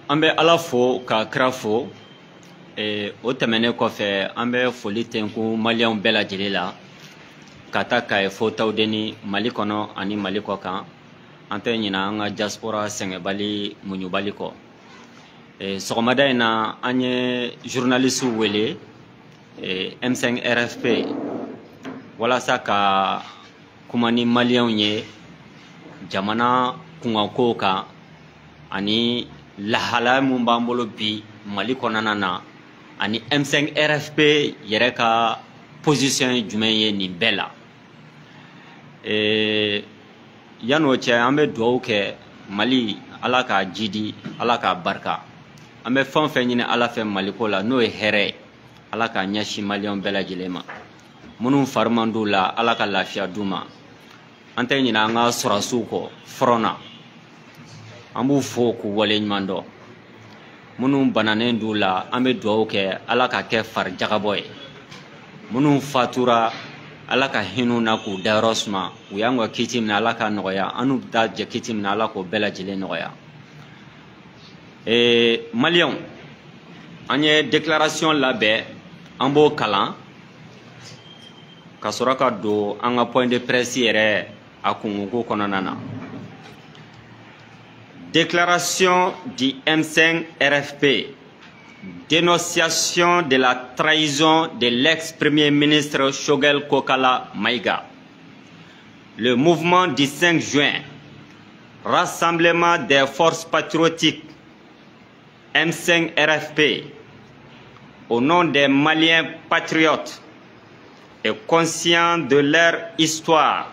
an bɛ Ala fo ka kira fo o tɛmɛnen kɔfɛ an bɛ foli tɛnku maliyɛnw bɛɛ lajɛlen la ka taa ka ye fo Tawudeni Mali kɔnɔ ani Mali kɔkan an tɛ ɲina an ka diaspora sɛgɛnbali muɲubali kɔ sɔgɔmada in na an ye journalistes wele M5 RFP walasa ka kuma ni maliyɛnw ye jamana kunkankow kan ani lahala mun b'an bolo bi Mali kɔnɔna na ani M5 RFP yɛrɛ ka position ye jumɛn ye nin bɛɛ la yan'o cɛ an bɛ dugawu kɛ Mali Ala k'a jidi Ala k'a barika an bɛ fɛn o fɛn ɲini Ala fɛ Mali ko la n'o ye hɛrɛ Ala k'a ɲɛsin maliyɛnw bɛɛ lajɛlen ma minnu fari man d'u la Ala ka lafiya d'u ma an tɛ ɲina an ka sɔrɔdasiw kɔ front na an b'u fo k'u waleɲuman dɔn minnu bananen d'u la an bɛ dugawu kɛ Ala ka kɛ farijagabɔ ye minnu fatura Ala ka hin'u na k'u dayɔrɔ suma u y'an ka kiti minɛ Ala ka nɔgɔya an n'u ta jɛ kiti minɛ Ala k'o bɛɛ lajɛlen nɔgɔya maliyɛnw an ye déclaration labɛn an b'o kalan ka sɔrɔ ka don an ka point de presse yɛrɛ a kunkunko kɔnɔna na déclaration du M5 RFP dénonciation de la trahison de l'ex-premier ministre Choguel Kokala Maïga. Le mouvement du 5 juin, rassemblement des forces patriotiques M5 RFP, au nom des Maliens patriotes et conscients de leur histoire,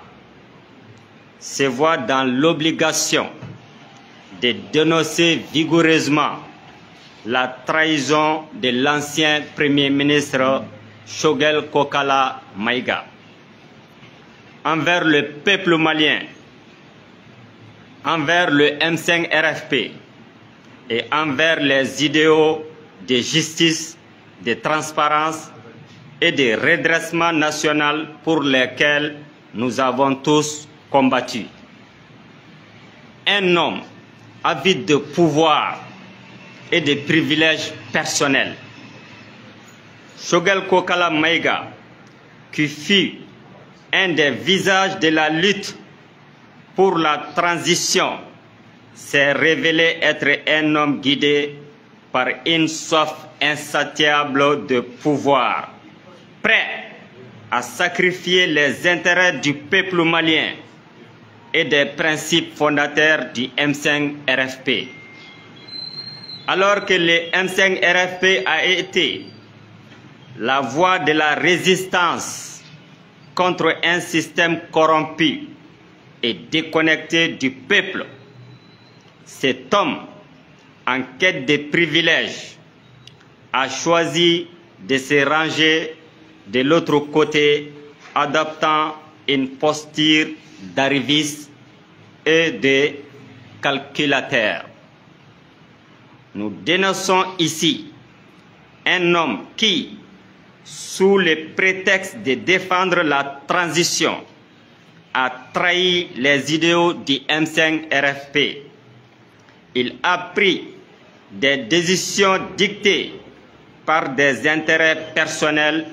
se voit dans l'obligation de dénoncer vigoureusement la trahison de l'ancien Premier ministre Choguel Kokala Maïga envers le peuple malien, envers le M5 RFP et envers les idéaux de justice, de transparence et de redressement national pour lesquels nous avons tous combattu. Un homme avide de pouvoir et de privilèges personnels, Choguel Kokala Maïga, qui fut un des visages de la lutte pour la transition, s'est révélé être un homme guidé par une soif insatiable de pouvoir, prêt à sacrifier les intérêts du peuple malien et des principes fondateurs du M5 RFP. Alors que le M5 RFP a été la voix de la résistance contre un système corrompu et déconnecté du peuple, cet homme, en quête de privilèges, a choisi de se ranger de l'autre côté, adoptant une posture d'arriviste et de calculateur. Nous dénonçons ici un homme qui, sous le prétexte de défendre la transition, a trahi les idéaux du M5 RFP. Il a pris des décisions dictées par des intérêts personnels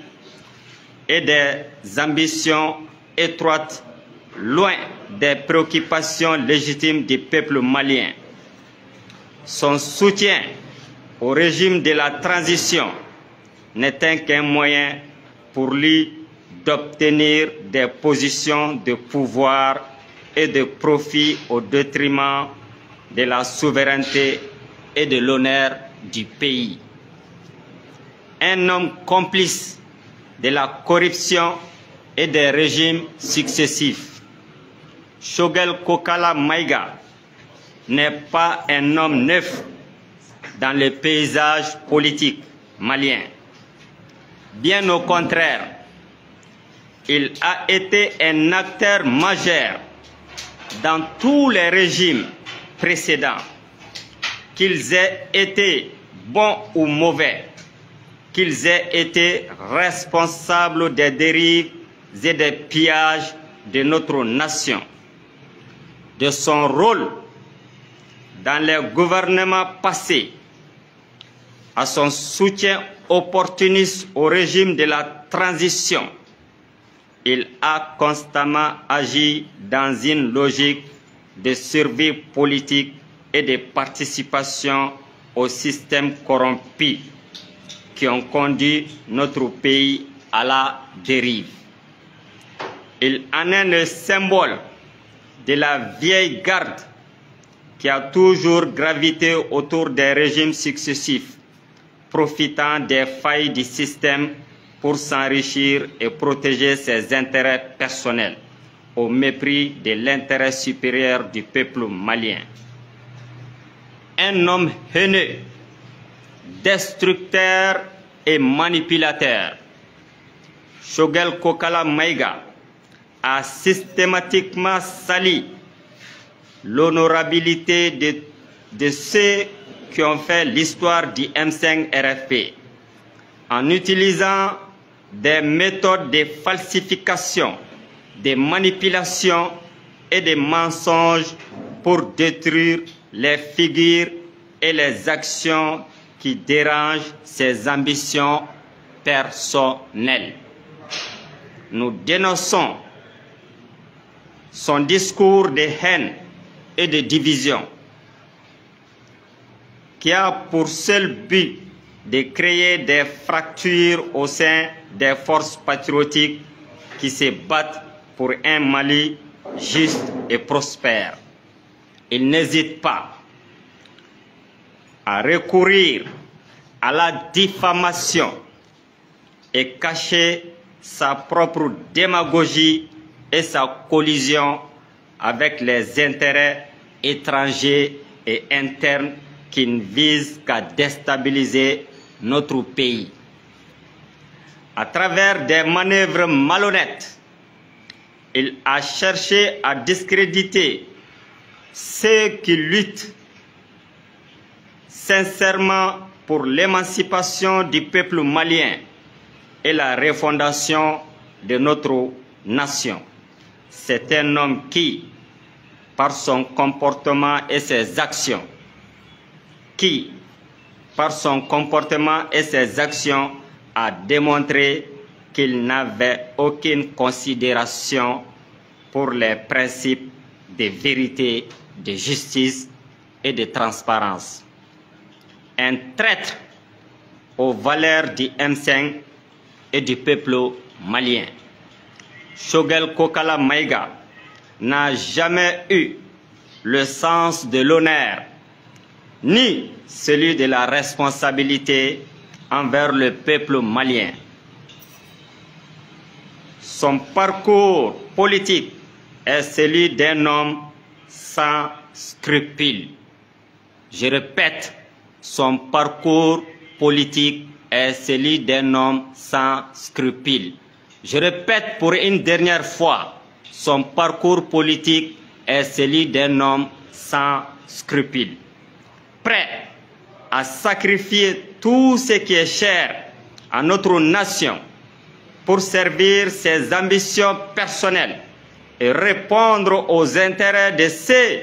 et des ambitions étroites, loin des préoccupations légitimes du peuple malien. Son soutien au régime de la transition n'était qu'un moyen pour lui d'obtenir des positions de pouvoir et de profit au détriment de la souveraineté et de l'honneur du pays. Un homme complice de la corruption et des régimes successifs, Choguel Kokala Maïga n'est pas un homme neuf dans le paysage politique malien. Bien au contraire, il a été un acteur majeur dans tous les régimes précédents, qu'ils aient été bons ou mauvais, qu'ils aient été responsables des dérives et des pillages de notre nation. De son rôle dans les gouvernements passés à son soutien opportuniste au régime de la transition, il a constamment agi dans une logique de survie politique et de participation au système corrompu qui ont conduit notre pays à la dérive. Il en est le symbole de la vieille garde qui a toujours gravité autour des régimes successifs, profitant des failles du système pour s'enrichir et protéger ses intérêts personnels, au mépris de l'intérêt supérieur du peuple malien. Un homme haineux, destructeur et manipulateur, Choguel Kokala Maïga a systématiquement sali l'honorabilité de ceux qui ont fait l'histoire du M5 RFP en utilisant des méthodes de falsification, de manipulation et de mensonges pour détruire les figures et les actions qui dérangent ses ambitions personnelles. Nous dénonçons son discours de haine et de division qui a pour seul but de créer des fractures au sein des forces patriotiques qui se battent pour un Mali juste et prospère. Il n'hésite pas à recourir à la diffamation et cacher sa propre démagogie et sa collision avec les intérêts étrangers et internes qui ne visent qu'à déstabiliser notre pays. À travers des manœuvres malhonnêtes, il a cherché à discréditer ceux qui luttent sincèrement pour l'émancipation du peuple malien et la refondation de notre nation. C'est un homme qui, par son comportement et ses actions, a démontré qu'il n'avait aucune considération pour les principes de vérité, de justice et de transparence. Un traître aux valeurs du M5 et du peuple malien. Choguel Kokala Maïga n'a jamais eu le sens de l'honneur ni celui de la responsabilité envers le peuple malien. Son parcours politique est celui d'un homme sans scrupules. Je répète, son parcours politique est celui d'un homme sans scrupules. Je répète pour une dernière fois, son parcours politique est celui d'un homme sans scrupules, prêt à sacrifier tout ce qui est cher à notre nation pour servir ses ambitions personnelles et répondre aux intérêts de ceux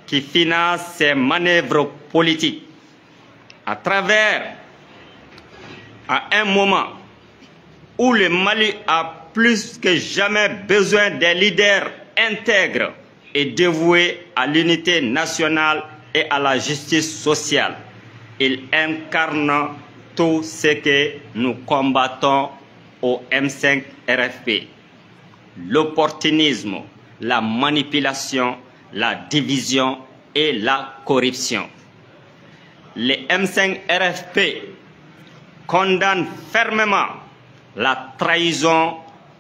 qui financent ses manœuvres politiques. À un moment où le Mali a plus que jamais besoin des leaders intègres et dévoués à l'unité nationale et à la justice sociale, il incarne tout ce que nous combattons au M5 RFP. L'opportunisme, la manipulation, la division et la corruption. Le M5 RFP condamne fermement la trahison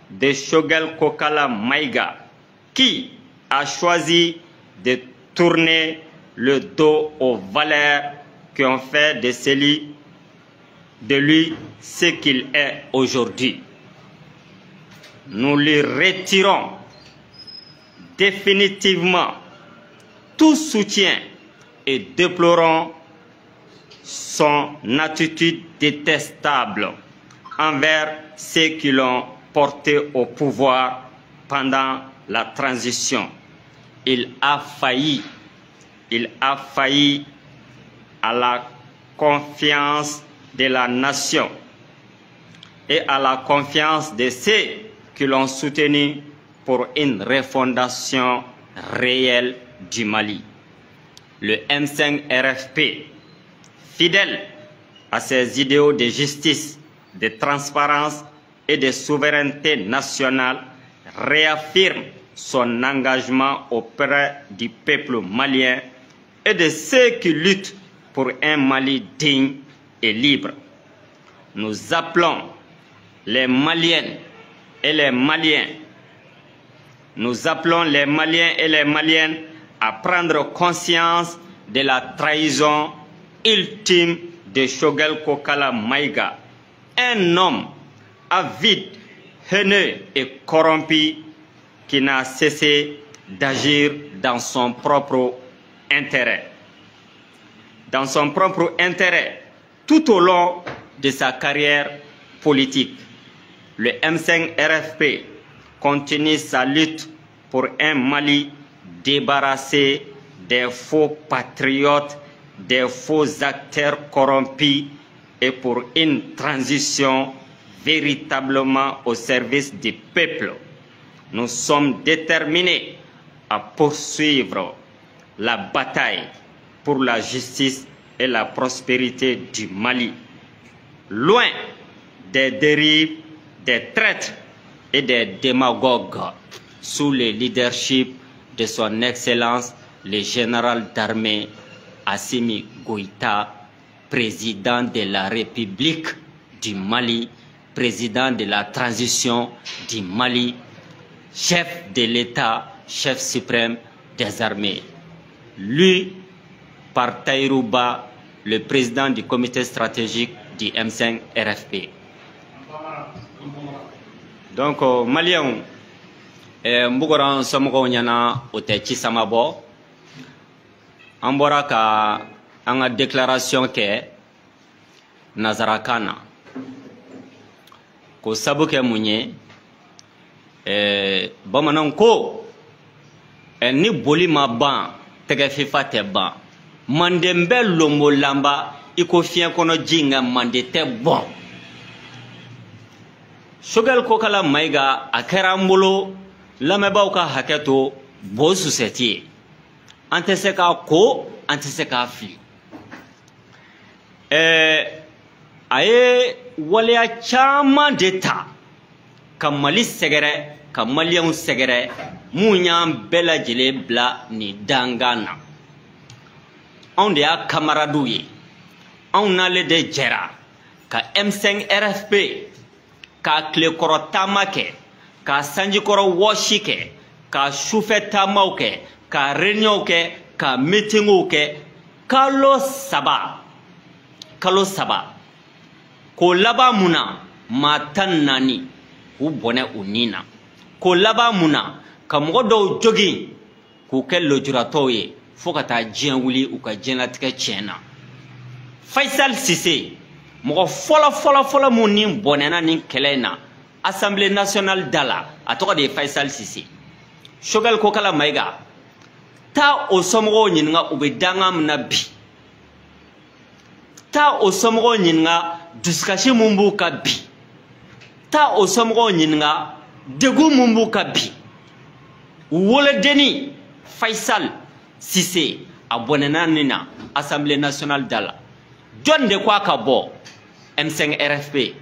de Choguel Kokala Maïga, qui a choisi de tourner le dos aux valeurs qui ont fait de lui ce qu'il est aujourd'hui. Nous lui retirons définitivement tout soutien et déplorons son attitude détestable envers ceux qui l'ont porté au pouvoir pendant la transition. Il a failli il a failli à la confiance de la nation et à la confiance de ceux qui l'ont soutenu pour une refondation réelle du Mali. Le M5 RFP, fidèle à ses idéaux de justice, de transparence et de souveraineté nationale, réaffirme son engagement auprès du peuple malien et de ceux qui luttent pour un Mali digne et libre. Nous appelons les Maliennes et les Maliens, à prendre conscience de la trahison ultime de Choguel Kokala Maïga, un homme avide, haineux et corrompu qui n'a cessé d'agir dans son propre intérêt. Dans son propre intérêt, tout au long de sa carrière politique. Le M5 RFP continue sa lutte pour un Mali débarrassé des faux patriotes, des faux acteurs corrompus et pour une transition véritablement au service du peuple. Nous sommes déterminés à poursuivre la bataille pour la justice et la prospérité du Mali. Loin des dérives, des traîtres et des démagogues sous le leadership de son Excellence le général d'armée Assimi Goïta, président de la République du Mali, président de la transition du Mali, chef de l'État, chef suprême des armées. Lui, par Taïrouba, le président du comité stratégique du M5 RFP. Donc, Maliens, Mbougoran Somogo Nyana Ote Chisamabo, Amboraka, en déclaration que Nazarakana, ko sabuke munye, Bamanan ko, ni boli ma ban, tege fifa te ban, mandembe lomo lamba, iko fien kono jinga mande te bon. Choguel Kokala Maïga a kerambolo, lameba ka haketo, bo suseti. Ante se ka ko, ante se ka fi. Aye waleya chaman d'État, ka Mali segere, ka Malien segere, mounyan bela jele bla ni dangana. On de a camaradouye, on a le de jera, ka M5 RFP, ka klekoro tamake, ka sanjikoro washike, ka choufe tamauke, ka renyoke, ka meetinguke, kalo saba, ko laba muna, matan nani, ou bone unina, ko laba muna, ka mwodo jogi, ko ke lojuratoye, fokata djien wuli ou ka djien latike tchena. Faisal Sissé, moko fola moni bonena ni kelena, Assemblée nationale dala, a toka de Faisal Sissé. Choguel Kokala Maïga, ta o somro nyinga ubedanga mnabi. Ta o somro nyinga duskashi mumbu ka bi. Ta o somro nyinga degu mumbu ka bi. Wole deni Faisal Sissé abonena nina Assemblée nationale dala. John de kwa ka bo M5 RFP.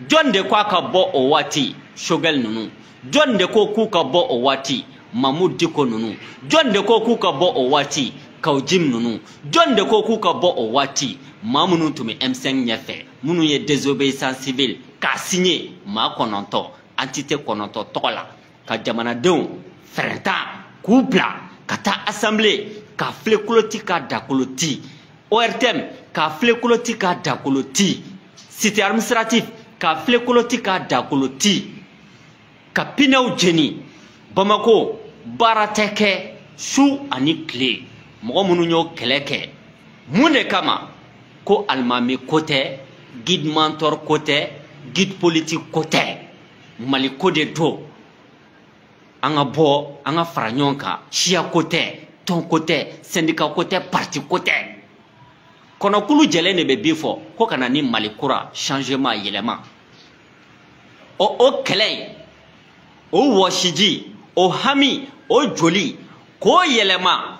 John de kwa ka bo o wati Choguel nunu. John de ko ku ka bo o wati Mahmoud Diko nunu. John de ko ku ka bo o wati Kaujim nunu. John de ko ku ka bo o wati Mamunu tumi M5 nyefe. Munu ye désobéissance civile ka signé ma kononto entité kononto tola ka jamana deun frenta kupla kata assemblée ka flekoloti ka dakoloti ORTM ka flekoloti ka dakoloti cité administratif ka flekoloti ka dakoloti ka pinew jeni Bamako barateke shu ani kle mogo munu nyo keleke munde kama ko almami côté guide mentor côté guide politique côté Mali côté do anga bo anga faranyonka chia côté ton côté, syndicat côté, parti côté. Konokulu jele ne be bifo, ko kana ni malikura, changement yelema. O kelei, o washiji, o hami, o joli, ko yelema,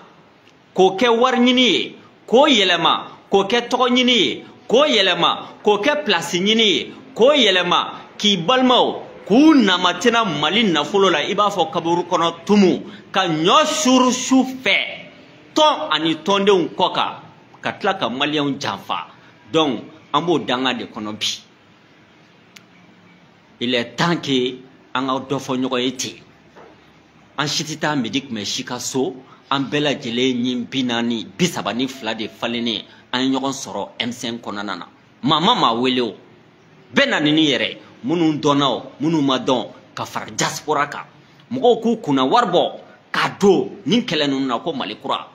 ko ke warnyini, ko yelema, ko ke tognyini, ko yelema, ko ke place nyini, ko yelema, ki balmao, ku namatina mali nafolo la iba fo kaburu kono tumu, ka nyo shuru shufe, ton ani tonde unkoka, katla ka mali janfa, donc ambo danga de kono bi. Il est temps que an a dofo nyoko eti. An shitita medik me shikaso, an bela jele nyimpinani, bisabani fla de falene, an nyokon soro M5 konanana. Mama ma weleo. Benanini yere, munu donao, munu madon, ka far diaspora ka. Moko ku kuna warbo, kado, ninkele nuna ko malikura.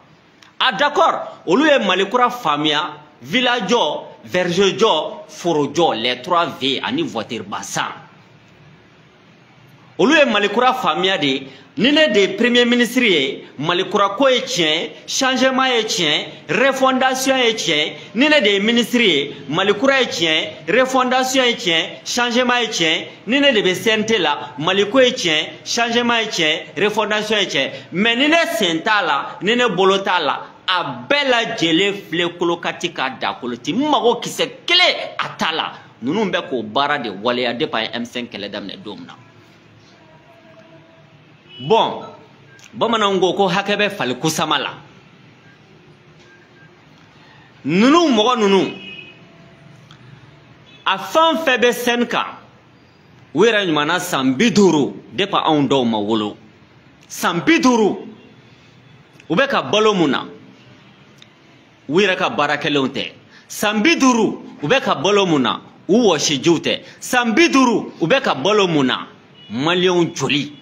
Ah d'accord, olu ye malikura famia, villageois, vergeois, forojo, les 3 V, ani voiture bassin. Olu ye malikura famia de, nine de premier ministre ye, malikura ko ye tien, changement ye tien, refondation ye tien, nine de ministre ye, malikura ye tien, refondation ye tien, changement ye tien, nine de be sente la, maliko ye tien, changement ye tien, refondation ye tien, mais nine senta la, nine bolota la, a bela jele fle kolokati ka da koloti, mago kise kele atala, nunu mbe ko bara de wale ya depa M5 kele damne domna. Bon, bamanango ko hakebe fali kusamala. Nunu mogo nunu. A fan febe senka. Wera nyumana sambiduru depa aundo ma wolo. Sambiduru. Ubeka balo muna. Wira ka barakelonte. Sambiduru ubeka balo muna. Uwo shijute. Sambiduru ubeka balo muna. Malion joli.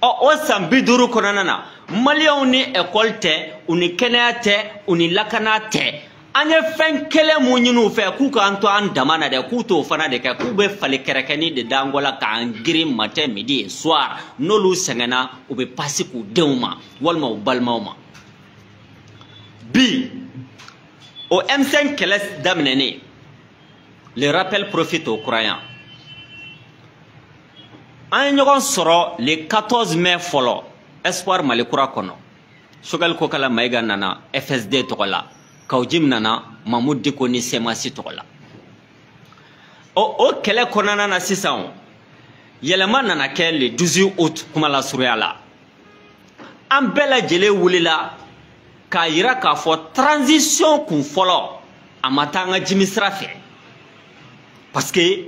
O sambiduru konanana malion ni école te uni kenate uni lakana te anye fen kele munyinu fe ku ka anto an damana de ku to fana de ka ku be fale kerekeni de dangola ka angiri matin midi et soir nolu sengena ou be passer ku deuma walma ou balmauma bi au M5 keles damnene le rappel profite aux croyants. An ɲɔgɔn sɔrɔ le 14 mai fɔlɔ espoir malikura kɔnɔ Choguel Kokala Maïga nana FSD tɔgɔ la Kawjim nana Mahmoud Diko ni Semasi tɔgɔ la o kɛlɛ kɔnɔna na sisan yɛlɛma nana kɛ le 12 août kuma la surunya la an bɛɛ lajɛlen wulila k'a yira k'a fɔ transition kun fɔlɔ a ma taa an ka jimi sira fɛ parce que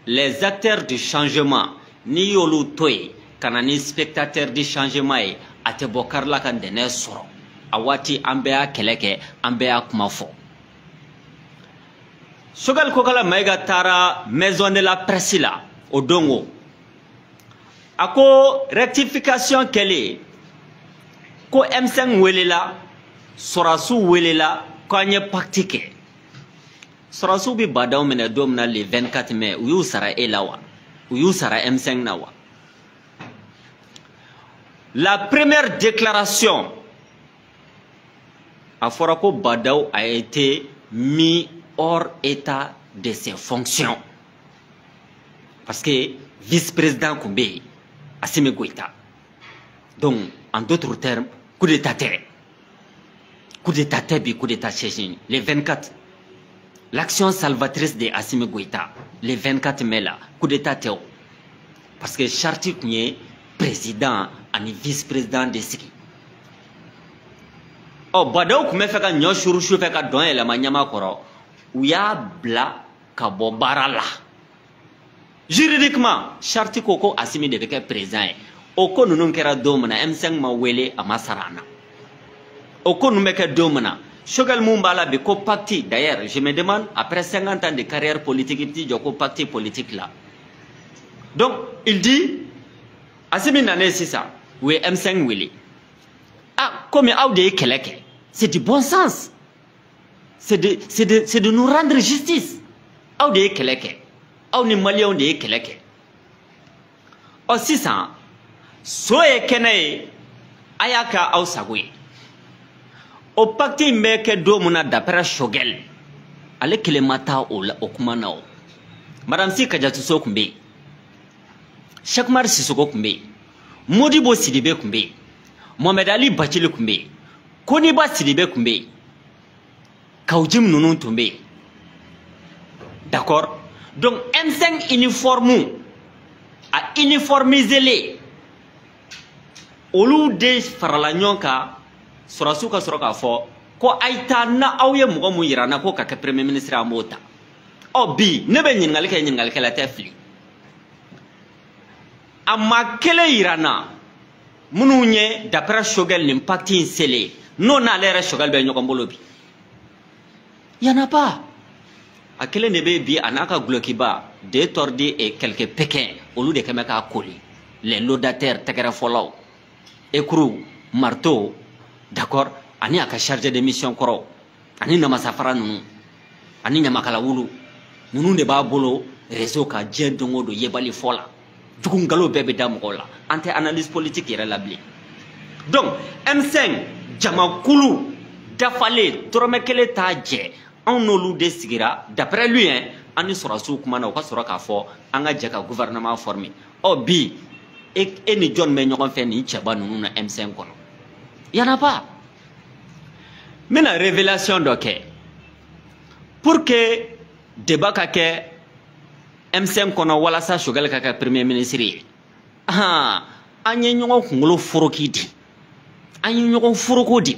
les acteurs du changement ni yolu toy kana ni spectateur du changement ye ate bokar la kan dene soro awati ambe a keleke ambe a kuma fo Choguel Kokala Maïga tara maison de la presse la o dongo ako rectification kele ko M5 welela sorasu welela kanye pratique sorasu bi badaw mena domna le 24 mai uyu sara elawa uyu sara M5 nawa. La première déclaration à Forako Badaw a été mis hors état de ses fonctions parce que vice-président Koumbe Assimi Goïta. Donc en d'autres termes coup d'état bi coup d'état Chéchine les 24. L'action salvatrice de Assimi Goïta, le 24 mai là, coup d'état Théo. Parce que Charti Kounye, président, et vice-président de Siki. Oh, Badaw Koumé fait que nous churu fait que don la manyama koro, ou ya bla kabo barala. Juridiquement, Charti Koko Assimi devait être présent. Oko nous n'on kera domana M5 ma wele à Masarana. Oko nous meke domana. Choguel Mumbala be ko parti d'ailleurs je me demande après 50 ans de carrière politique il dit ko parti politique là donc il dit Assimi nané c'est ça oui M5 Willy ah comme audé keleke c'est du bon sens c'est de nous rendre justice audé keleke au ni malien de keleke aussi ça soye kenaye ayaka aw sago ye o pacte in bɛ kɛ don min na d'après Choguel ale kelen ma taa o kuma na o madame Si Kadiatou Sow tun bɛ yen Cheikh Umar Sissoco tun bɛ yen Modibo Sidibe tun bɛ yen Mohamed Ali Bacili tun bɛ yen Koniba Sidibe tun bɛ yen Kawjim ninnu tun bɛ yen d'accord donc M5 uniforme a uniformisé olu de farala ɲɔgɔn kan Sɔrɔsiw ka sɔrɔ k'a fɔ ko a' taa na aw ye mɔgɔ mun yira na ko ka kɛ premier ministre an b'o ta bi ne bɛ ɲininkali kɛ ɲininkalikɛla tɛ fili a ma kelen yira na minnu ye d'après Choguel nin pacte in scellé n'o n'ale yɛrɛ Choguel bɛ ɲɔgɔn bolo bi y en a pas a kelen de bɛ bi a n'a ka gulokiba deux tordis et quelques pékins olu de kɛn bɛ k'a koli les laudateurs tɛgɛrɛ fɔlaw écrou marteau d'accord ani a ka chargé de mission kɔrɔ ani namasafara ninnu ani ɲamakala wulu ninnu de b'a bolo réseau ka diɲɛ don o don yebali fɔ la jugu nkalon bɛɛ bɛ da mɔgɔw la an tɛ analyse politique yɛrɛ la bilen donc M5 jamakulu dafalen dɔrɔmɛ kelen t'a jɛ anw n'olu de sigira d'après lui an ni sɔrɔsiw kumana u ka sɔrɔ k'a fɔ an ka jɛ ka gouvernement former bi e ni jɔn bɛ ɲɔgɔn fɛ nin cɛba ninnu na M5 kɔnɔ y en a pas n bɛna révélation dɔ kɛ pour que débat ka kɛ M5 kɔnɔ walasa Choguel ka kɛ premier ministre ye an ye ɲɔgɔn kunkolo foroki di an ye ɲɔgɔn foroko di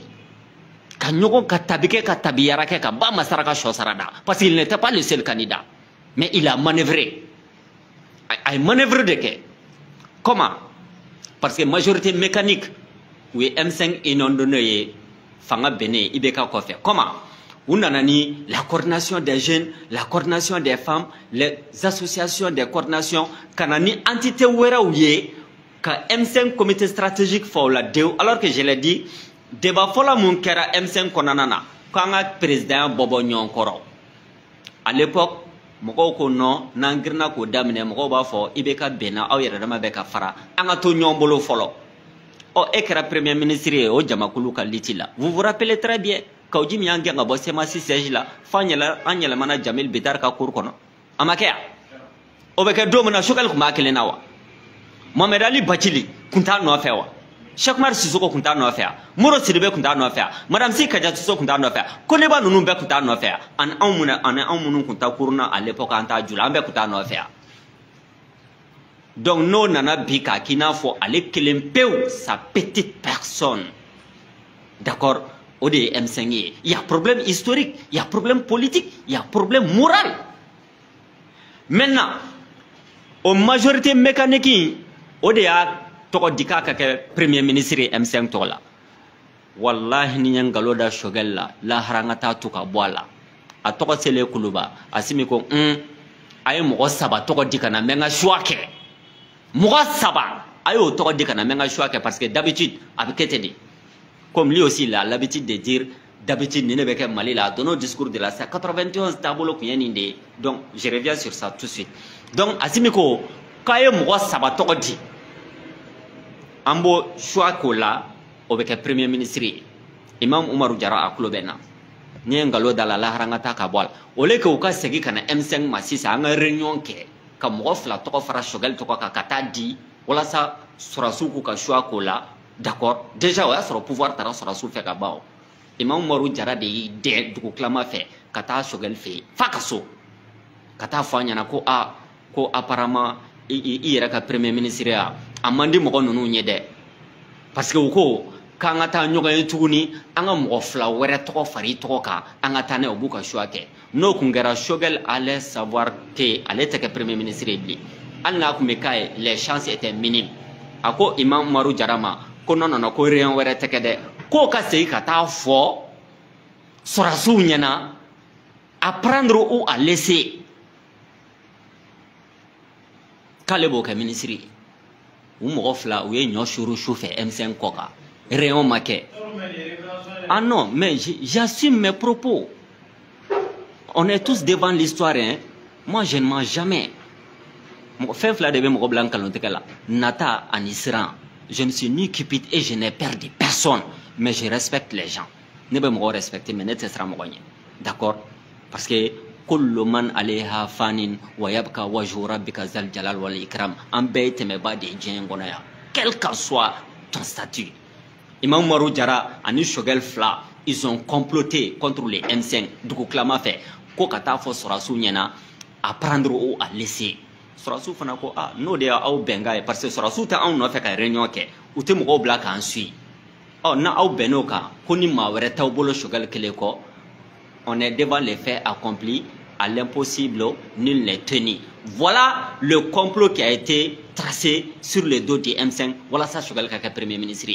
ka ɲɔgɔn ka tabi kɛ ka tabiyara kɛ ka ba masara ka sɔ sara da parce qu'il n'était pas le seul candidat mais il a manœuvré a ye manœuvre de kɛ comment parce que majorité mécanique u ye M5 inondé ye fanga bɛnnen IBK kɔfɛ comment u nana ni la coordination des jeunes la coordination des femmes les associations des coordinations ka na ni entité wɛrɛw ye ka M5 comité stratégique fɔ o la dewu alors que je l'ai dit débat fɔlɔ mun kɛra M5 kɔnɔna na k'an ka président bɔbɔ ɲɔgɔn kɔrɔ à l'époque mɔgɔw ko non n'an girinna k'o daminɛ mɔgɔw b'a fɔ IBK bɛnna aw yɛrɛ dama bɛ ka fara an ka to ɲɔgɔn bolo fɔlɔ e kɛra premier ministre ye o jamakulu ka liti la vous vous rappelez très bien Kawji min y'an gɛn ka bɔ CEMACI siège la f'an yɛlɛmana Jamil Bitar ka cour kɔnɔ a ma kɛ yan o bɛ kɛ don min na Choguel tun b'a kelen na wa Mohamed Ali Bacili tun t'a nɔfɛ wa Cheikh Umar Sissoco tun t'a nɔfɛ yan Moro Sidibe tun t'a nɔfɛ yan Madame Si Kadiatou Sow tun t'a nɔfɛ yan Koniba ninnu bɛɛ tun t'a nɔfɛ yan ani anw minnu tun ta cour na à l'époque an t'a ju la an bɛɛ tun t'a nɔfɛ yan donc n'o nana bi k'a k'i n'a fɔ ale kelen pewu sa petite personne d'accord o de ye M5 ye il y a problème historique il y a problème politique il y a problème moral maintenant o majorité mécanique o de y'a tɔgɔ di k'a ka kɛ premier ministre ye M5 tɔgɔ la wallahi ni ye nkalon da Choguel la lahara an ka taa to ka bɔ a la a tɔgɔ selen Kuluba a simi ko a ye mɔgɔ saba tɔgɔ di ka na n bɛ n ka choix kɛ mɔgɔ saba a y'o tɔgɔ di ka na n bɛ n ka choix kɛ parce que d'habitude a bɛ kɛ ten de comme lui aussi il a l'habitude de dire d'habitude ni ne bɛ kɛ Mali la dans nos discours de la 91 taabolo tun ye nin de ye donc je reviens sur ça tout de suite donc a simi ko k'a ye mɔgɔ saba tɔgɔ di an b'o choix k'o la o bɛ kɛ premier ministre ye Imam Umaru Jara a tulo bɛ n na ni ye nkalon da la lahara an ka taa ka bɔ a la au lieu que u ka segin ka na M5 ma sisan an ka réunion kɛ ka mɔgɔ fila tɔgɔ fara Choguel tɔgɔ kan ka taa di walasa sɔrɔsiw k'u ka choix k'o la d'accord déjà o y'a sɔrɔ pouvoir taara sɔrɔsiw fɛ ka ban o Imam Umaru Jara de y'i dɛn dugu tilama fɛ ka taa Choguel fɛ yen f'a ka so ka taa fɔ a ɲɛna ko ko apparemment i yɛrɛ ka premier ministre ya a man di mɔgɔ ninnu ɲɛ dɛ parce que u ko k'an ka taa ɲɔgɔn ye tuguni an ka mɔgɔ fila wɛrɛ tɔgɔ fara i tɔgɔ kan an ka taa n'a ye u b'u ka choix kɛ n'o kun kɛra Choguel allait savoir que ale tɛ kɛ premier ministre ye bilen hali n'a kun bɛ k'a ye les chances étaient minimes a ko Imam Umaru Jara ma ko non ko réunion wɛrɛ tɛ kɛ dɛ k'o ka segin ka taa fɔ sɔrɔsiw ɲɛna à prendre ou à laisser k'ale b'o kɛ ministre ye u mɔgɔ fila u ye ɲɔ suru su fɛ M5 kɔ kan réunion ma kɛ ah non mais j'assume mes propos on est tous devant l'histoire hein moi je ne mens jamais fɛn fila de bɛ mɔgɔ bila nkalontigɛ la nata ani siran je ne suis ni cupide et je n'ai peur de personne, mais je respecte les gens. Ne peux me respecter, mais ne te sera moyen. D'accord? Parce que kullu man alayha fanin wa yabqa wajhu rabbika zal jalal wal ikram. En bête me ba de djengonaya. Quel que soit ton statut. Imam Marou Jara ani Shogel Fla, ils ont comploté contre les M5. Du coup, clama fait. Ko kata fo Sorasu nyena à prendre ou à laisser. Sorasu fana ko ah no de au benga parce que Sorasu ta on no fait ka réunion ke ou te mo black en suit. Oh na au benoka ko ni ma were taw bolo Shogel kele ko. On est devant les faits accomplis, à l'impossible, nul n'est tenu. Voilà le complot qui a été tracé sur le dos du M5. Voilà ça, Shogel Kaka, Premier ministre.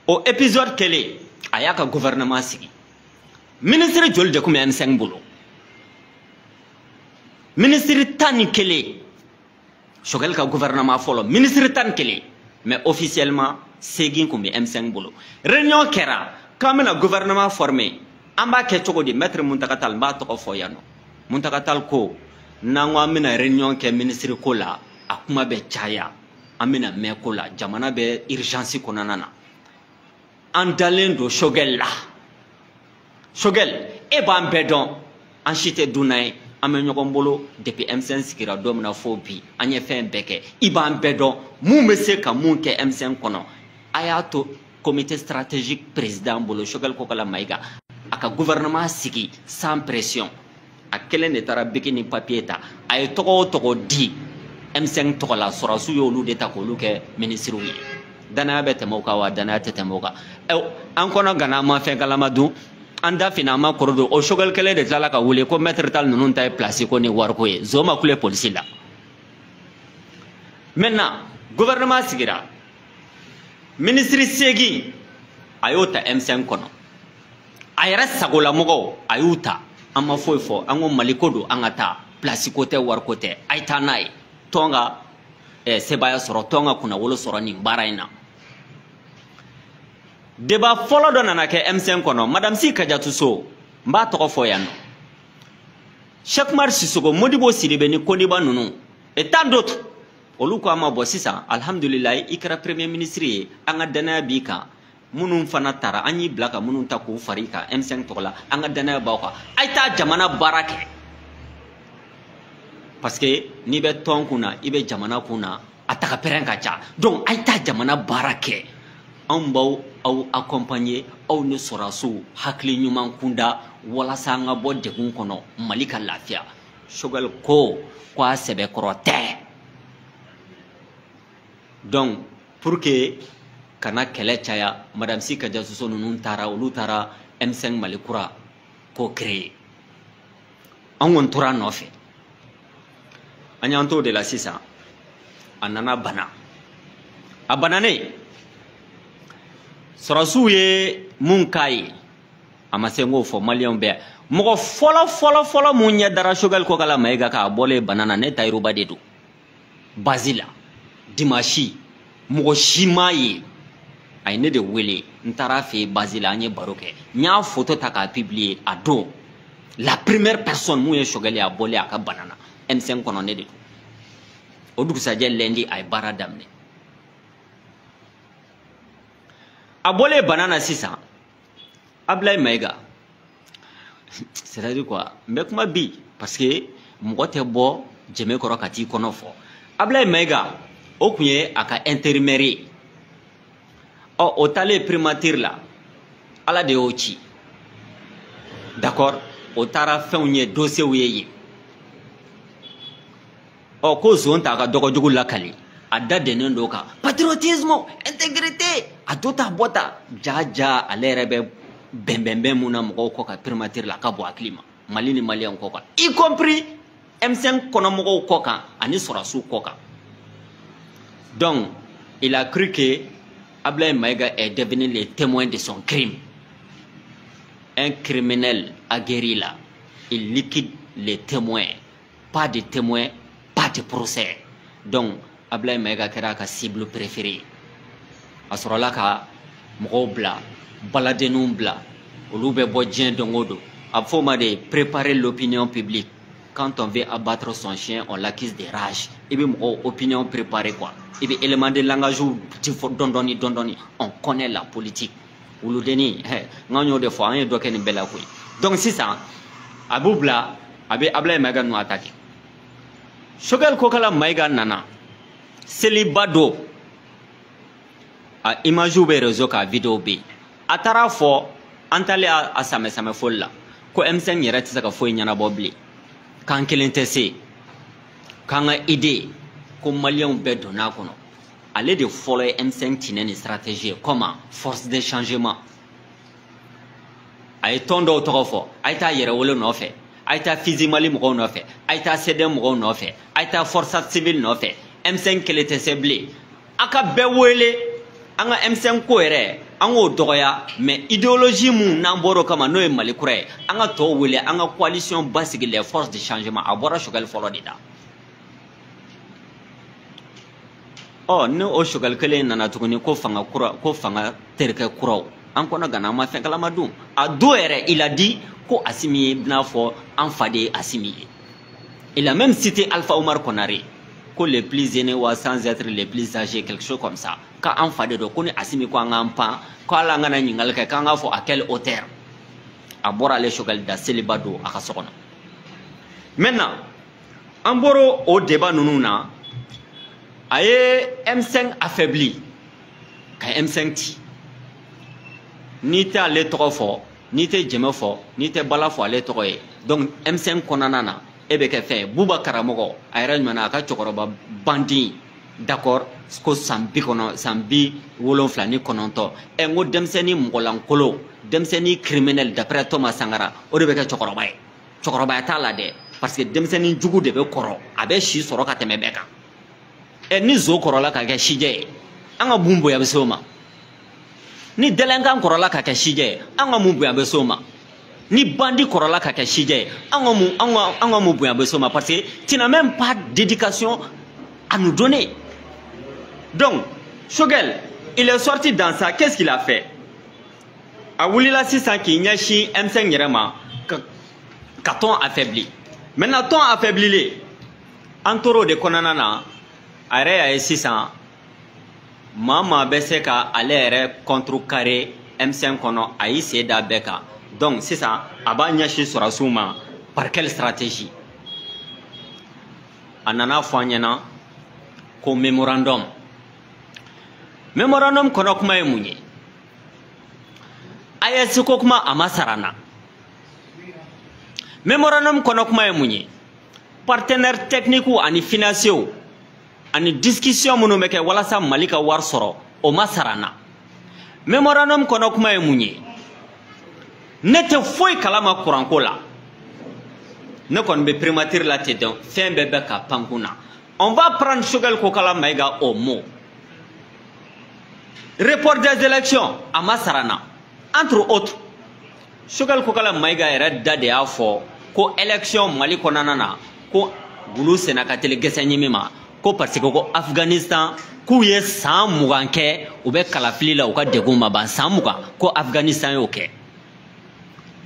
Au épisode kele, ayaka gouvernement sigi. Ministre Jol de Koumé M5 boulot. Ministre Tan kele, Shogel Kaka gouvernement follow. Ministre Tan kele, mais officiellement, Segin Koumé M5 boulot. Réunion Kera. Quand le gouvernement formé, on va que maître Muntakatal m'a toko foyano. Muntakatal ko, n'ango amena réunion ke ministre kola, akuma be chaya, amena me kola, jamana be urgence konanana. Andalen do Shogel la. Shogel, e ban bedon, anchite dunay, amenyokombolo, depuis M5 sikira domna fobi, anye fe beke, iban bedon, mou mese ka moun ke M5 kono, ayato, comité stratégique président Bolo Shogel Kokala Maïga aka gouvernement sigi sans pression a kelen de tara bikini papier ta ay toko di M5 toko la Sorasu yolu de ta ko luke ministre wi dana bete moka wa dana tete moka an kono gana ma fe kala madu anda finalement kordo o Shogel kele de tala ka wule ko mettre tal nunun tay place ko ni war ko ye zoma kule police la maintenant gouvernement sigira ministre Segi ayota M5 kono ayara sagola mogo ayuta ama foifo ango malikodo angata place côté war côté ayta nay tonga sebaya soro tonga kuna wolo soro ni baraina débat folo donana ke M5 kono madame Si Kadiatou So mba toko foyano Cheikh Mar Sissoko Modibo Sidibé ni Koniba nunu et tant d'autres olu ko ama bo sisan alhamdulillah ikra premier ministre anga dana bika munun fana tara anyi blaka munun ta ko farika M5 tola anga dana ba ko ayta jamana barake parce que ni be ton kuna ibe jamana kuna ataka perenka cha donc ayta jamana barake ambaw au accompagner au ne Sorasu hakli nyuman kunda wala sanga bo degun kono malika lafia Shogel ko kwa sebe krote. Donc, pour que kana kele chaya, Madame Si Kadiatou So nunun tara olu tara M5 Malikura ko créer. On tora nofe. Anyanto de la sisa. Anana bana. Abanane. Sorasu ye munkai. Amasengo fo malion be. Mogo folo munya dara Shogel Kokala Maïga ka abole banana ne tayruba dedu. Bazila. Dimashi mogo shima ye ay ne de wele ntara fe Basila anye baroke nya photo ta ka publier a don la première personne mouye Shogel a bolé aka banana M5 kono ne de o dugu sadje lendi ay bara damne a bolé banana sisa Ablaye Maïga c'est-à-dire quoi mais kuma bi parce que mogo te bo jeme koro kati kono fo Ablaye Maïga o kunye aka intérimaire o tale primature la ala de ochi d'accord o tara fenye dossier weye o ko zone ta ka dogo jugu lakali ada denen doka patriotisme intégrité a tota bota jaja alerebe bembembe muna moko ko ka primature la ka bo aklima mali ni malien ko ka y compris M5 kono moko ko ka ani Sorasu ko ka. Donc, il a cru que Ablaye Maïga est devenu le témoin de son crime. Un criminel aguerri là, il liquide les témoins. Pas de témoins, pas de procès. Donc, Ablaye Maïga kera ka cible préférée. A sɔrɔ la ka mɔgɔw bila baladenninw bila olu bɛ bɔ diɲɛ don o don a bɛ fɔ o ma de préparer l'opinion publique quand on veut abattre son chien, on l'accuse de rage. Et puis, mon opinion préparée, quoi. Et puis, élément de langage, dondoni. On connaît la politique. Ouloudeni, n'en de fois, on doit qu'une belle couille. Donc, c'est ça. Aboubla, Abla Maga nous attaqué. Chogal Kokala Maïga Nana, Célibado, a image ou réseau ka vidéo B. Atara fo, antale a same folla. Ko M5 yɛrɛ tɛ se ka foyi ɲɛnabɔ bilen k'an kelen tɛ se k'an ka idée ko maliyɛnw bɛɛ donn'a kɔnɔ ale de fɔlɔ ye M5 tinɛ ni stratégie ye comment force de changement a ye tɔn dɔw tɔgɔ fɔ a ye taa yɛrɛwolo nɔfɛ a ye taa Fizi Mali mɔgɔw nɔfɛ a ye taa CDM mɔgɔw nɔfɛ a ye taa force civile nɔfɛ M5 kelen tɛ se bilen a ka bɛɛ wele an ka M5 ko yɛrɛ an k'o dɔgɔya mais idéologie mun n'an bɔr'o kama n'o ye Mali kura ye an ka tɔw wele an ka coalition basigi les forces de changement a bɔra Choguel fɔlɔ de da ni o Choguel kelen nana tuguni ko fanga terikɛ kuraw an kɔnɔ gana an ma fɛn kalama dun a don yɛrɛ il a dit ko Assimi ye n'a fɔ an fa de ye Assimi ye il a même cité Alpha Oumar Konaré ko les plus aînés ou sans être les plus âgés quelque chose comme ça ka an fa de do ko ni Assimi ko an k'an pan ko ala an kana ɲininkali kɛ k'an k'a fɔ à quelle hauteur a bɔra ale Choguel da seliba don a ka so kɔnɔ maintenant an bɔra o débat ninnu na a ye M5 affaibli ka M5 ci n'i tɛ ale tɔgɔ fɔ n'i tɛ jɛmɛ fɔ n'i tɛ bala fɔ ale tɔgɔ ye donc M5 kɔnɔna na e bɛ kɛ fɛn Buba karamɔgɔ a yɛrɛ ɲuman a ka cɛkɔrɔba bandi d'accord ko san 79 ni kɔnɔntɔn n ko denmisɛnnin mɔgɔlankolon denmisɛnnin criminel d'après Thomas Sankara o de bɛ kɛ cɛkɔrɔba ye cɛkɔrɔbaya t'a la dɛ parce que denmisɛnnin jugu de bɛ kɔrɔ a bɛ si sɔrɔ ka tɛmɛ bɛɛ kan ni zo kɔrɔla ka kɛ sijɛ ye an ka mun bonya bɛ se o ma ni dɛlɛnkan kɔrɔla ka kɛ sijɛ ye an ka mun bonya bɛ se o ma ni bandi kɔrɔla ka kɛ sijɛ ye an ka mun bonya bɛ se o ma parce que tu n'as même pas d'éducation à nous donner. Donc, Choguel, il est sorti dans ça. Qu'est-ce qu'il a fait? A wulila sisan k'i ɲɛsin M5 yɛrɛ ma ka tɔn affaibli. Maintenant, tɔn affaiblilen an tor'o de kɔnɔna na a yɛrɛ y'a ye sisan maa maa bɛ se ka ale yɛrɛ contrecarrer M5 kɔnɔ a y'i sen da bɛɛ kan. Donc, sisan a b'a ɲɛsin sɔrɔsiw ma par quelle stratégie? A nana fɔ an ɲɛna ko mémorandum kɔnɔ kuma ye mun ye AES ko kuma a ma sara n na mémorandum kɔnɔ kuma ye mun ye partenaires techniques ani financiers ani discussion minnu bɛ kɛ walasa Mali ka wari sɔrɔ o ma sara n na mémorandum kɔnɔ kuma ye mun ye ne tɛ foyi kalama kuranko la ne kɔni bɛ primature la ten dɔn fɛn bɛɛ bɛ ka pan kun na on va prendre Choguel Kokala Maïga au mot. Report des élections à Masarana. Entre autres, Choguel Kokala Maïga yɛrɛ da de y'a fɔ ko élection Mali kɔnɔna na ko Gulu Sena ka teli gɛsɛɲimi ma ko parce que ko Afghanistan k'u ye san 20 kɛ u bɛ kalafili la u ka degun ma ban san 20 ko Afghanistan y'o kɛ.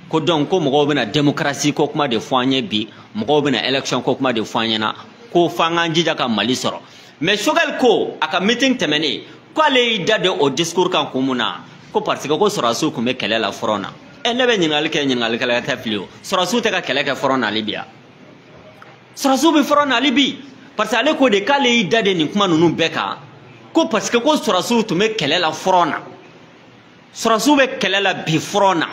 Ko donc ko mɔgɔw bɛna démocratie ko kuma de fɔ an ye bi mɔgɔw bɛna élection ko kuma de fɔ an ɲɛna ko f'an k'an jija ka Mali sɔrɔ mais Choguel ko a ka meeting tɛmɛnen ko ale y'i da de o discours kan kun mun na ko parce que ko sɔrɔsiw tun bɛ kɛlɛ la front na ne bɛ ɲininkali kɛ ɲininkalikɛla tɛ fili o sɔrɔsiw tɛ ka kɛlɛ kɛ front na hali bi wa sɔrɔsiw bɛ front na hali bi parce que ale ko de k'ale y'i da de nin kuma ninnu bɛɛ kan ko parce que ko sɔrɔsiw tun bɛ kɛlɛ la front na sɔrɔsiw bɛ kɛlɛ la bi front na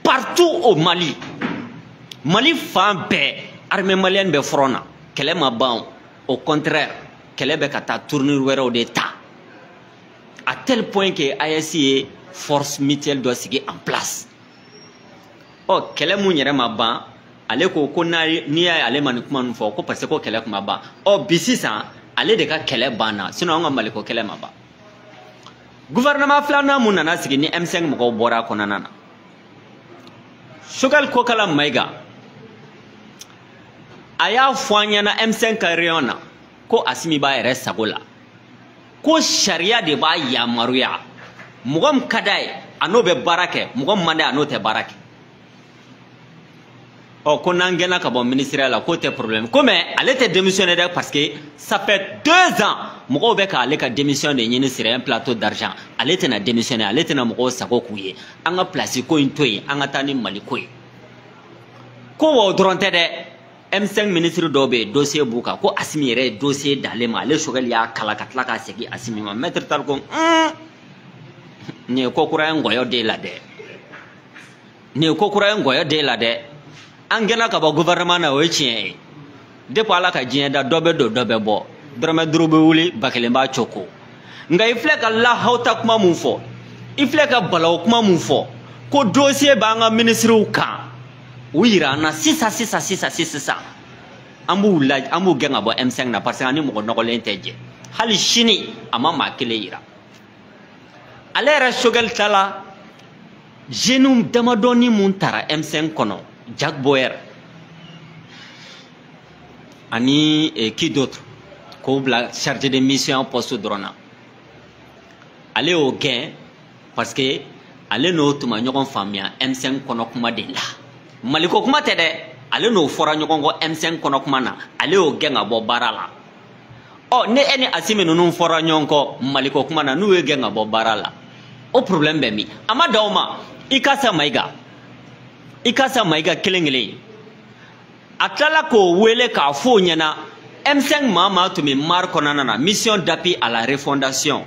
partout au Mali fan bɛɛ armée malienne bɛ front na kɛlɛ ma ban au contraire kɛlɛ bɛ ka taa tournure wɛrɛw de ta à tel point que AES ye force mutuelle dɔ sigi en place kɛlɛ mun yɛrɛ ma ban ale ko n'i y'a ye ale ma nin kuma ninnu fɔ ko parce que ko kɛlɛ kun ma ban bi sisan ale de ka kɛlɛ banna sinon an ka Mali ko kɛlɛ ma ban gouvernement filanan mun nana sigi ni M5 mɔgɔw bɔra a kɔnɔna na Choguel Kokala Maïga a y'a fɔ an ɲɛna M5 ka réunion na ko Assimi b'a yɛrɛ sago la ko sariya de b'a yamaruya mɔgɔ min ka d'a ye a n'o bɛ baara kɛ mɔgɔ min man d'a ye a n'o tɛ baara kɛ Oh, qu'on a gagné comme ministère là, côté problème. Comment elle était démissionnée parce que ça fait 2 ans. Moko beka ale ka démissionné ni sur un plateau d'argent. Elle était na démissionné, elle était na moko sako kuye. Anga place ko intoy, anga tani malikoy. Ko wo dronte de M5 ministre dobe dossier buka ko Assimi yere dossier dalema ale shogal ya kala katla ka segi Assimi ma maître tal ko ne ko kura ngoyo de la de. Ne ko kura ngoyo de la de. Angena ka ba gouvernement na wechien depuis ala ka jienda dobe do dobe bo drama drobe wuli bakelemba choko nga ifle ka la hauta kuma mun fo ifle ka balaw kuma mun fo ko dossier ba nga ministre ka wira na sisa ambu genga bo M5 na parce que ani mo no lenteje hali shini ama makile ira alera shogal tala jenum damadoni muntara M5 kono Jack Boer ani qui d'autre ko bla chargé de mission poste drona aller au gain parce que aller no tuma ñokon famia M5 kono kuma de la maliko kuma tede aller no fora ñokon go M5 kono kuma na aller au gain abo barala oh ne eni Assimi nunu fora ñonko maliko kuma na nu gain abo barala o problème be mi ama dawma ikasa Ikasa maiga kelengele atala ko wele ka fo nyana M5 mama to me marko nanana mission d'appui à la refondation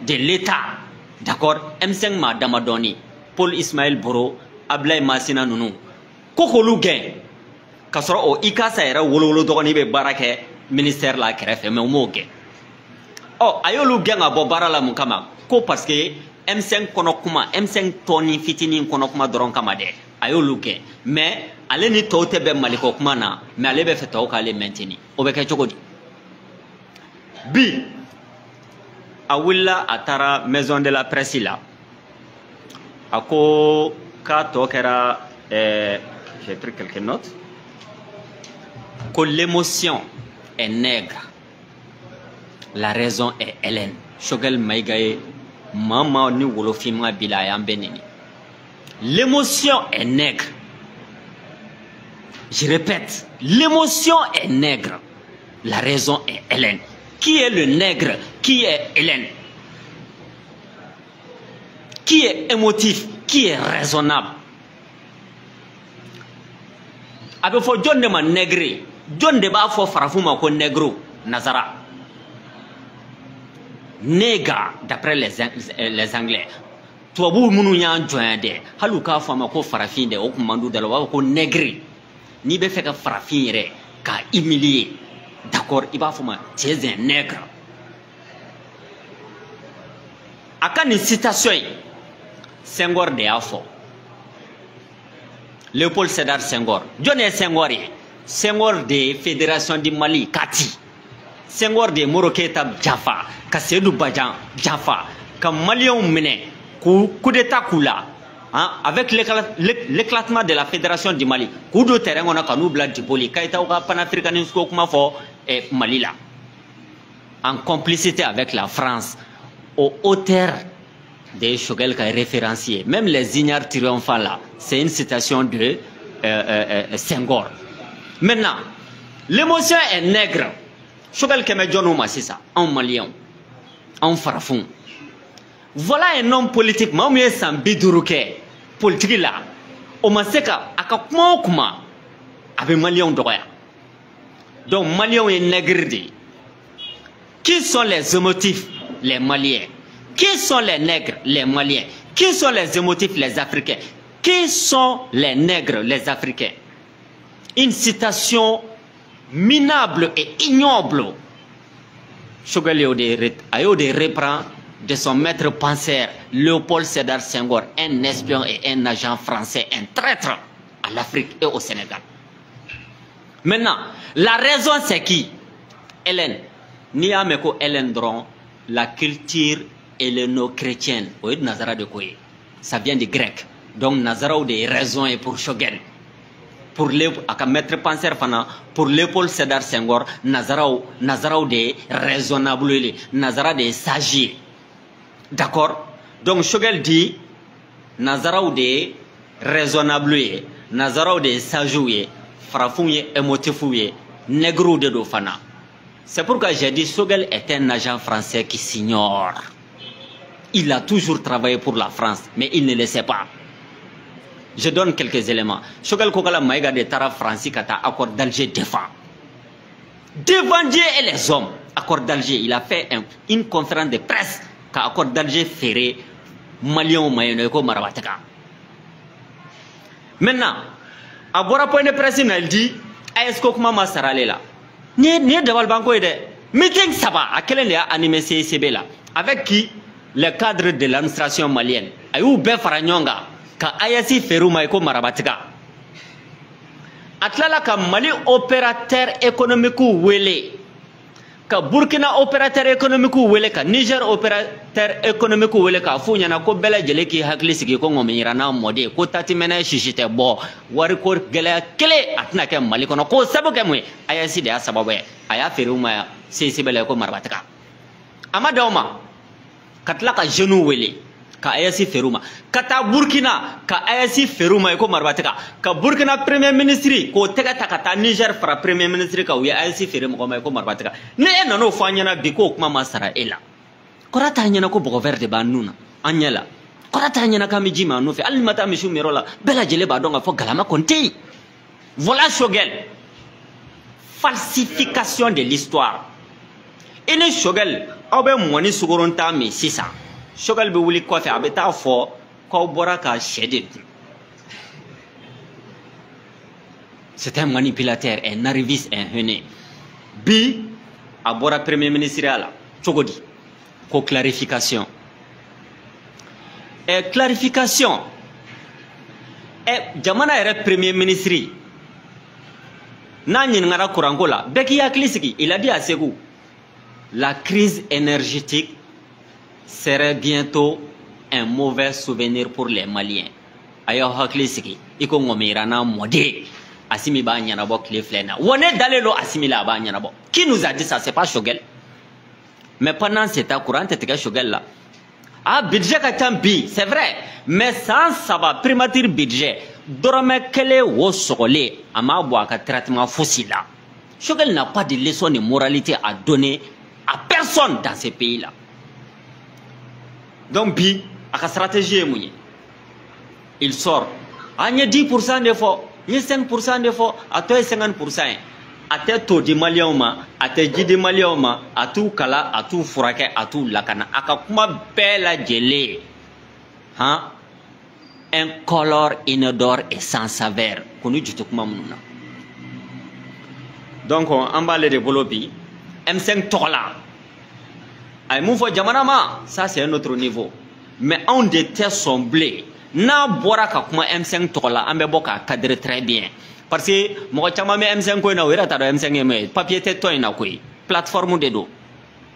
de l'état d'accord M5 ma damadoni Paul Ismaël Boro Ablay Masina nunu kokolu gen kasoro o ikasa era wololo dogoni be barake ministère la krefe me moge oh ayolu gen abo barala mun kama ko parce que M5 kono kuma M5 toni fitini kono kuma doron kama de ayolu ke mais ale ni tote be maliko kuma na mais ale be fetaw ka ale maintenir o be ke chogodi bi awilla atara maison de la presse là ako ka to kera j'ai pris quelques notes que l'émotion est nègre la raison est Hélène Choguel Maïgaye Mama ni wolofima bila yambenini. L'émotion est nègre. Je répète, l'émotion est nègre. La raison est Hélène. Qui est le nègre? Qui est Hélène? Qui est émotif? Qui est raisonnable? Abe fo John de ma nègre. John de ba fo farafuma ko nègro Nazara. Nega d'après les Anglais. Toi vous munu nyan joinde haluka fama ko farafin de o kumandu de la ko nègre. Ni be feka farafin re ka humilier. D'accord, il va fama tu es un nègre. Aka ni citation Senghor de afo. Léopold Sédar Senghor. John est Senghor. Senghor de Fédération du Mali Kati. Senghor de Moroketa Jaffa, ka Seydou Badian Jaffa, ka Maliens mené coup d'état kula, hein, avec l'éclatement de la Fédération du Mali. Coup de terrain on a kanu bla dipoli kaita ou panafricanisme ko kuma fo et Mali là. En complicité avec la France au hauteur des Choguel ka référencié. Même les ignares triomphants là, c'est une citation de Senghor. Maintenant, l'émotion est nègre. Choguel Keme Djonouma, c'est ça, en malien, en farafon. Voilà un homme politique, mais c'est un biduruke politique là. On m'a dit que avec malien droit. Donc malien est nègre. Qui sont les émotifs? Les Maliens. Qui sont les nègres? Les Maliens. Qui sont les émotifs? Les Africains. Qui sont les nègres? Les Africains. Une citation minable et ignoble. Choguel Ayode reprend de son maître penseur Léopold Sédar Senghor, un espion et un agent français, un traître à l'Afrique et au Sénégal. Maintenant, la raison c'est qui? Hélène. Niameko Hélène Dron, la culture helléno-chrétienne. Oui, Nazara de Koye. Ça vient du grec. Donc Nazara ou des raisons et pour Choguel. Pour maître penseur fana pour Léopold Sédar Senghor Nazarao de raisonnable Nazara de sage. D'accord? Donc Choguel dit Nazarao de raisonnable Nazarao de sage farafun ye émotifou ye nègre de do fana. C'est pourquoi j'ai dit Choguel est un agent français qui s'ignore. Il a toujours travaillé pour la France, mais il ne le sait pas. Je donne quelques éléments. Choguel Kokala Maïga de Tara Francis Kata, accord d'Alger défend. Devant Dieu et les hommes, accord d'Alger, il a fait une conférence de presse qu'a accord d'Alger ferré Malion Mayoneko Marabateka. Maintenant, à Bora point de presse, il dit est-ce que comment Masarale là? Ni devant banco de meeting ça va à quel est animé CCB là avec qui le cadre de l'administration malienne ayou be faranyonga ka ayasi Ferrou Maïko Marabateka atlala ka Mali opérateur économique wele ka Burkina opérateur économique wele ka Niger opérateur économique wele ka fu nyana ko bela jele ki hakli sigi ko ngomira na mode ko tati mena shishite bo wari ko gele kele atna ke Mali kono ko sabu ke mu ayasi de asababe aya Ferrou Maya CCB la ko Marabateka amadawma katla ka jeune wele ka ayasi Ferrou Ma kata Burkina ka ayasi Ferrou Ma ko Marabateka ka Burkina premier ministre ko tega takata Niger fra premier ministre ka wi ayasi Ferrou Ma ko Marabateka ne nano fanyana biko kuma masara ela korata nyana ko bogo verde banuna anyala korata nyana kamiji ma no fe almata mishu merola bela jele ba donga fo galama konti. Voilà Choguel, falsification de l'histoire. Et les Choguel abe moni sugoronta mi sisa Choguel be wuli kofe abeta fo ko boraka shede. C'est un manipulateur, un arriviste, un hene. Bi abora premier ministre là chogodi ko clarification. Et clarification et jamana ere premier ministre Nani ngara kurangola beki ya klisiki il a dit à Ségou la crise énergétique serait bientôt un mauvais souvenir pour les Maliens. Ayo haklisiki iko ngomira na modé asimi ba nyana bo kleflena woné dalelo asimi la ba nyana bo. Qui nous a dit ça? C'est pas Choguel. Mais pendant cet temps courant était Choguel là. Ah budget katambi, c'est vrai, mais sans ça va primature budget. Dorame kele wo sogole ama boa ka traitement fossile là. Choguel n'a pas de leçon de moralité à donner à personne dans ce pays là. Donc bi aka stratégie mouye. Il sort a 10% d'effort, 5% d'effort, à toi 50%. A te to di Malien ma, a te jidi Malien ma, a tout kala, a tout furake, a tout lakana. Aka kuma bela jele. Hein? Incolore, inodore et sans saveur. Donc, on va le développer. M5 Tola. Ça, c'est un autre niveau. Mais on déteste son blé. Na boira kakuma M5 Tola, on va cadrer très bien. Parce que, moi, je M5 ko na wera tado M5 me papier te to ina ko plateforme de do.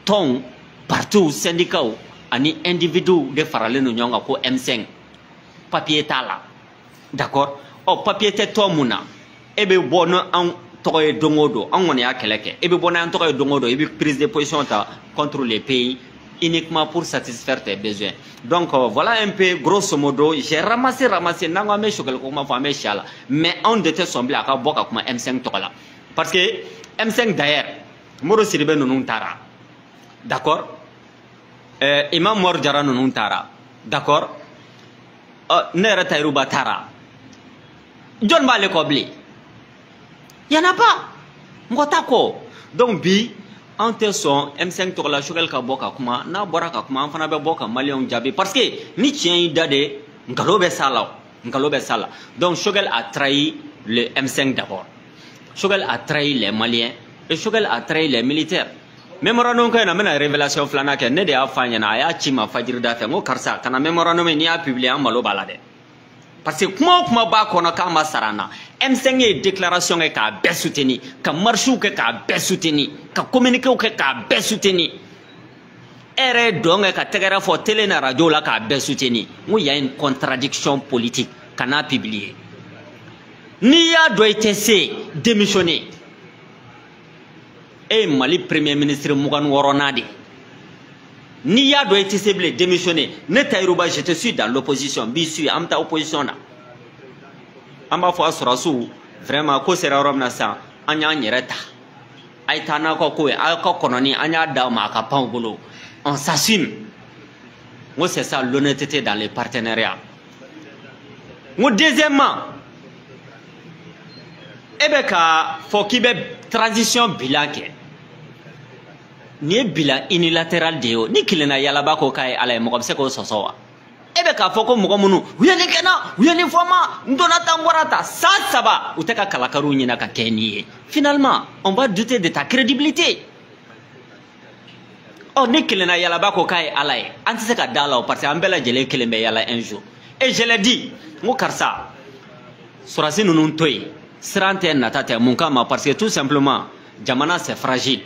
Ton partout syndicat ani individu de farale no nyonga ko M5. Papier tala. D'accord? Oh, papier te to muna. Ebe bono en toye dongodo. En on est à keleke. Ebe bono en toye dongodo. Ebe prise de position ta contre les pays uniquement pour satisfaire tes besoins. Donc voilà un peu grosso modo. J'ai ramassé. Nanga me Choguel kuma fame chala. Mais on déteste son blé à boka kuma M5 tola. Parce que M5 d'ailleurs, Moro Siribe non tara. D'accord? Imam Mor Jara non tara. D'accord? Nera Taïrou Batara. John Bale Kobli. Il n'y en a pas. Motako. Donc, bi, en te son, M5 Tola Choguel Kaboka Kuma, na Boraka Kuma, en Fanabe Boka, Malion Djabi. Parce que, ni tient idade, Ngalobe Sala. Donc, Choguel a trahi le M5 d'abord. Choguel a trahi les Maliens. Et Choguel a trahi les militaires. Mémorandum quand on a une révélation flana que ne de a fait un aya chima fajir da fait mo karsa kana mémorandum ni a publié en malo balade parce que comment ba kono kama sarana M5 e déclaration e ka be soutenu ka marche ke ka be soutenu ka communiquer ke ka be soutenu ere donc ka tegera fo télé na radio la ka be soutenu il y a une contradiction politique kana publié ni ya doit être démissionner. Et Mali premier ministre Mougan Woronadi. Ni ya doit être ciblé, démissionné. Ne Taïrouba, je te suis dans l'opposition. Bissu, amta opposition na. Amba fo asurasu, vraiment ko sera yɔrɔ min na sisan an y'an yɛrɛ ta a ye taa n'a ka ko ye a ka kɔnɔni an y'a d'aw ma a ka pan u bolo on s'assume n ko c'est ça l'honnêteté dans les partenariats n ko deuxièmement e bɛ ka fɔ k'i bɛ transition bilan kɛ nin ye bilan unilatéral de ye o ni kelenna yalaba ko k'a ye ala ye mɔgɔ bɛ se k'o sɔsɔ wa e bɛ k'a fɔ ko mɔgɔ minnu u ye nin kɛ n na u ye nin fɔ n ma n donna tan n bɔra tan san 3 u tɛ ka kalakariw ɲini ka kɛ nin ye finalement on va douter de ta crédibilité ɔ ni kelenna yalaba ko k'a ye ala ye an tɛ se ka da la o parce que an bɛɛ lajɛlen kelen bɛ yala un jour et je l'ai dit n ko karisa sɔrɔdasi ninnu to yen siran tɛ nata tɛ mun kama parce que tout simplement jamana c'est fragile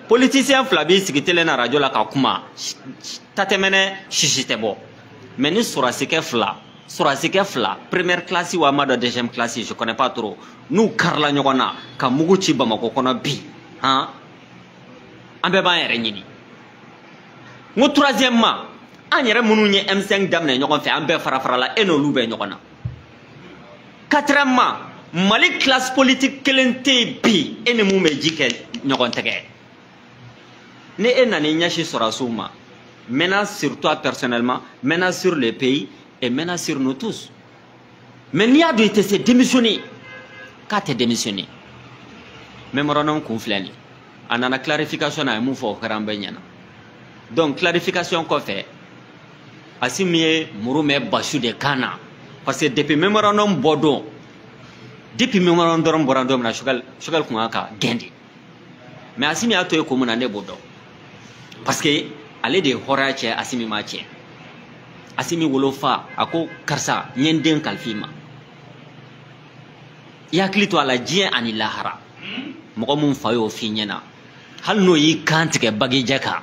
politicien fila b'i sigi télé na radio la ka kuma tatɛmɛnɛ sisi tɛ bɔ mais ni sɔrɔdasikɛ fila première classe ou ama dɔ deuxième classe je connais pas trop n'u karila ɲɔgɔn na ka mugu ci Bamako kɔnɔ bi han an bɛɛ b'an yɛrɛ ɲini n ko troisièmement an yɛrɛ minnu ye M5 daminɛ ɲɔgɔn fɛ an bɛɛ fara farala e n'olu bɛ ɲɔgɔn na quatrièmement Mali classe politique kelen tɛ yen bi e ni mun bɛ ji kɛ ɲɔgɔn tɛgɛ ni e nana i ɲɛsin sɔrɔdasiw ma maintenant sur toi personnellement maintenant sur le pays et maintenant sur nous tous mais n'i y'a dɔn i tɛ se démissionner k'a tɛ démissionner mémorandum kun filɛ nin a nana clarification na a ye mun fɔ o kɛra an bɛɛ ɲɛna donc clarification kɔfɛ Assimi ye muru mɛn Basiru de kan na parce que depuis mémorandum bɔ don depuis mémorandum bɔra don min na Choguel kun kan ka gɛn de mais Assimi y'a to yen ko mun na ne b'o dɔn parce que ale de ye hɔrɔnya cɛ Assimi ma cɛ Assimi wolofa a ko karisa n ye n den kalifa i ma i hakili to a la diɲɛ ani lahara mɔgɔ mun fa y'o f'i ɲɛna hali n'o y'i kan tigɛ bagijɛ kan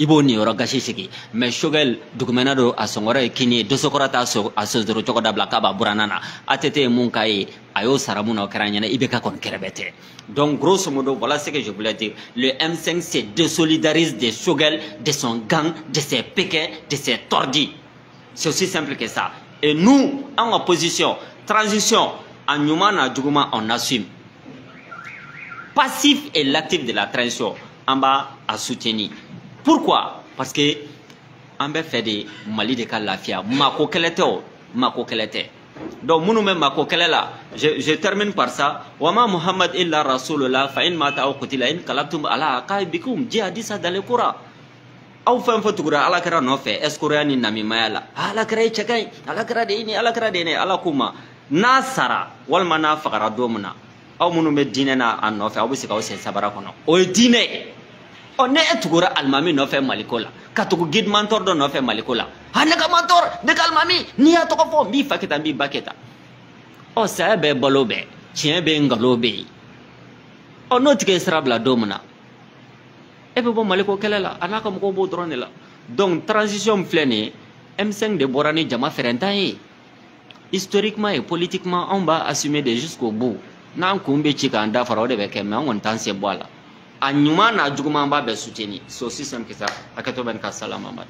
i b'o niyɔrɔ gasi sigi mais Choguel dugumɛnɛ don a sɔngɔrɔ ye kini ye dosokɔrɔ t'a a sosoro cogo dabila k'a b'a buranna na ATT ye mun k'a ye a y'o sara mun na o kɛra ɲɛna IBK kɔni kɛrɛbɛ tɛ donc grosso modo voilà ce que je voulais dire le M5 se désolidarise de Choguel de son gang de ses pékins de ses tordis c'est aussi simple que ça et nous en opposition transition a ɲuman n'a juguman on assume passif et l'actif de la transition an b'a soutenir. Pourquoi? Parce que an bɛ fɛ de Mali de ka lafiya mako kɛlɛ tɛ o mako kɛlɛ tɛ donc minnu bɛ mako kɛlɛ la je termine par ça wa ma Muhammad illa rasulullah fa in mata aw qutila in qalabtum ala aqabikum jihadisa dans le Coran aw fɛn fɛn tugura ala kɛra nɔfɛ escroya ni namimaya la ala kɛra ye cɛ ka ɲi ala kɛra de ye nin ala kɛra de ye nin ala k'u ma n'a sara walima n'a fagara don min na aw minnu bɛ diinɛ n'a nɔfɛ aw bɛ se k'aw sen sabara kɔnɔ o ye diinɛ ye. Ne e tugura alimami nɔfɛ Maliko la ka tugu guide mentor dɔ nɔfɛ Maliko la ne ka mentor ne ka alimami n'i y'a tɔgɔ fɔ n b'i fa kɛ tan n b'i ba kɛ tan ɔ saya bɛ balo bɛɛ tiɲɛ bɛ nkalon bɛ yen ɔ n'o tigi ye sira bila don min na e bɛ bɔ Maliko kɛlɛ la a n'a ka mɔgɔw b'o dɔrɔn de la donc transition min filɛ nin ye M5 de bɔra ni jama fɛrɛntan ye historiquement et politiquement anw b'a assumer de jusqu'au bout n'an kun bɛ ci k'an da fara o de bɛ kɛ mais an kɔni t'an sen bɔ a la. A ɲuman n'a juguman b'a bɛɛ soutenir c'est aussi simple que ça hakɛto bɛ nin ka salam Mamad.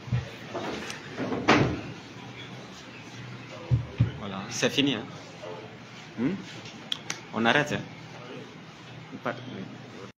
Voilà c'est fini hein? On arrête hein?